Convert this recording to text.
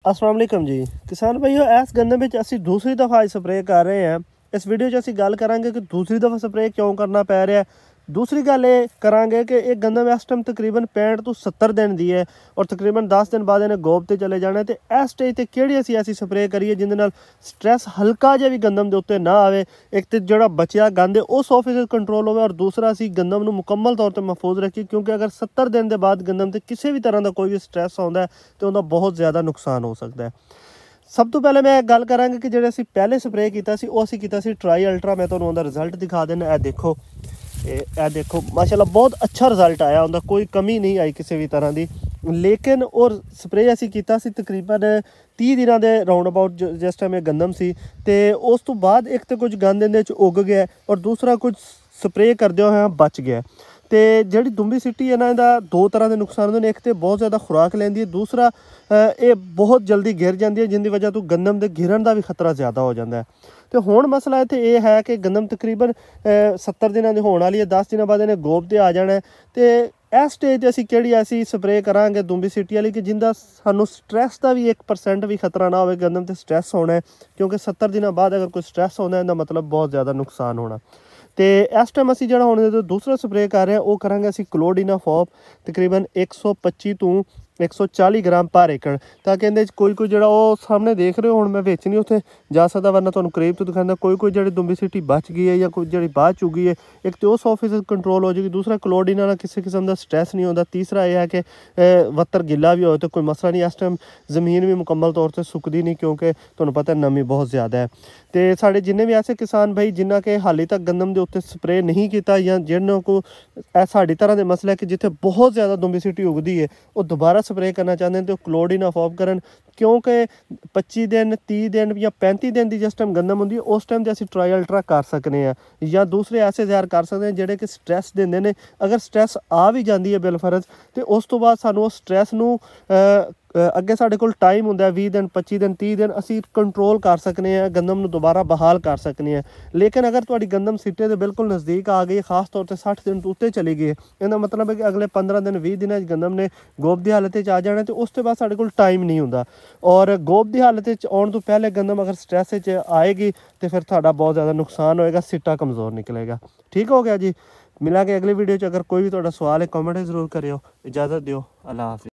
अस्सलाम वालेकुम जी किसान भाइयों, इस गन्ने में ਅਸੀਂ दूसरी दफ़ा स्प्रे कर रहे हैं। इस वीडियो 'ਚ ਅਸੀਂ ਗੱਲ ਕਰਾਂਗੇ कि दूसरी दफ़ा स्प्रे क्यों करना पै रहा है। दूसरी गल ये करांगे कि एक गन्ना में इस टाइम तकरीबन 65 तो 70 दिन दी है और तकरीबन 10 दिन बाद इन्हें गोब ते चले जाना है। तो इस स्टेज ते किहड़ी असी ऐसी स्प्रे करिए जिंदे नाल स्ट्रैस हल्का जिहा भी गंदम दे उत्ते ना आवे। एक तो जो बचिया गंद है वो 100% कंट्रोल होवे और दूसरा असी गंदम नूं मुकम्मल तौर पर महफूज रखिए, क्योंकि अगर 70 दिन के बाद गंदम ते किसी भी तरह का कोई भी स्ट्रैस आता है तो उनका बहुत ज़्यादा नुकसान हो सकता है। सब तो पहले मैं गल करांगा कि जो असी पहले स्प्रे किया ट्राई अल्ट्रा। मैं तुहानूं उहदा रिजल्ट दिखा देना। ए देखो माशाल्लाह बहुत अच्छा रिजल्ट आया, उनका कोई कमी नहीं आई किसी भी तरह की। लेकिन और स्प्रे असी किया तकरीबन 30 दिनों के राउंड अबाउट जिस टाइम गंदम सी ते उस तो बाद एक तो कुछ गंद इहदे उग गया और दूसरा कुछ स्प्रे करदे होए बच गया। तो जी दुंबी सिटी है ना, इहदा दो तरह के नुकसान होंदे ने। एक तो बहुत ज़्यादा खुराक लैंदी है, दूसरा ये बहुत जल्दी गिर जाती है जिंदी वजह तो गंदम के गिरन का भी खतरा ज़्यादा हो जाता है। तो हुण मसला इत्थे ये है कि गंदम तकरीबन 70 दिनों की होने वाली है, 10 दिनों बाद इन्हें गोब ते आ जाना है। तो इस स्टेज असी किहड़ी ऐसी स्प्रे करांगे दुंबी सिटी वाली कि जिंदा सानू स्ट्रैस का भी 1% भी खतरा ना हो। गंदम ते स्ट्रैस होना है, क्योंकि 70 दिनों बाद अगर कोई स्ट्रैस होना है इसका मतलब बहुत ज़्यादा नुकसान होना। तो इस टाइम असी जो हुण दूसरा स्प्रे कर रहे हैं वो करांगे असी क्लोडिनाफॉप तकरीबन 125 तो 140 ग्राम पर एकड़, ताकि इहदे कोई जो सामने देख रहे हो हुण मैं विच नहीं उत्थे जा सकता, वरना तुहानूं करीब तो दिखांदा। कोई जी दुंबी सिटी बच गई है या कोई जी बाद चुगी है, एक तो 100% कंट्रोल हो जाएगी, दूसरा क्लोडिन वाला किसी किस्म का स्ट्रैस नहीं होता, तीसरा यह है कि वत्तर गिला भी हो तो कोई मसला नहीं। इस टाइम जमीन भी मुकम्मल तौर पर सुकदी नहीं, क्योंकि तुहानूं पता नमी बहुत ज़्यादा है। तो साढ़े जिन्ने भी ऐसे किसान भाई जिन्हों के हाले तक गंदम के उत्ते स्प्रे नहीं किया या जिन्हों को साड़ी तरह के मसला है कि जिथे बहुत ज़्यादा दुंबी सिटी उगती है वो दोबारा स्प्रे करना चाहते हैं तो क्लोडिनाफॉप करन, क्योंकि 25 दिन 30 दिन या 35 दिन की जिस टाइम गंदम होंगी उस टाइम तो असी ट्राई अल्ट्रा कर सकते हैं या दूसरे ऐसे ज़हर कर सकते हैं जोड़े कि स्ट्रैस देंगे ने। अगर स्ट्रैस आ भी जाती है बिलफर्ज तो उस तो बाद सानू उस स्ट्रैस नूं अगे साढ़े कोल टाइम होंदा 20 दिन 25 दिन 30 दिन असी कंट्रोल कर सकते हैं, गंदम नूं दोबारा बहाल कर सकते हैं। लेकिन अगर तुहाडी गंदम सिट्टे के बिल्कुल नज़दीक आ गई, खास तौर पर 60 दिन तो उत्ते चली गई, इसका मतलब है कि अगले 15 दिन 20 दिन गंदम ने गोब की हालत आ जाना, तो उस तो बाद साढ़े कोल टाइम नहीं होंदा। और गोब की हालत आने तो पहले गंदम अगर स्ट्रैस आएगी तो फिर साਡਾ बहुत ज़्यादा नुकसान होएगा, सिट्टा कमज़ोर निकलेगा। ठीक हो गया जी। मिलांगे अगली वीडियो। अगर कोई भी तुहाडा सवाल है कमेंट जरूर करियो। इजाज़त दियो। अल्लाह हाफिज़।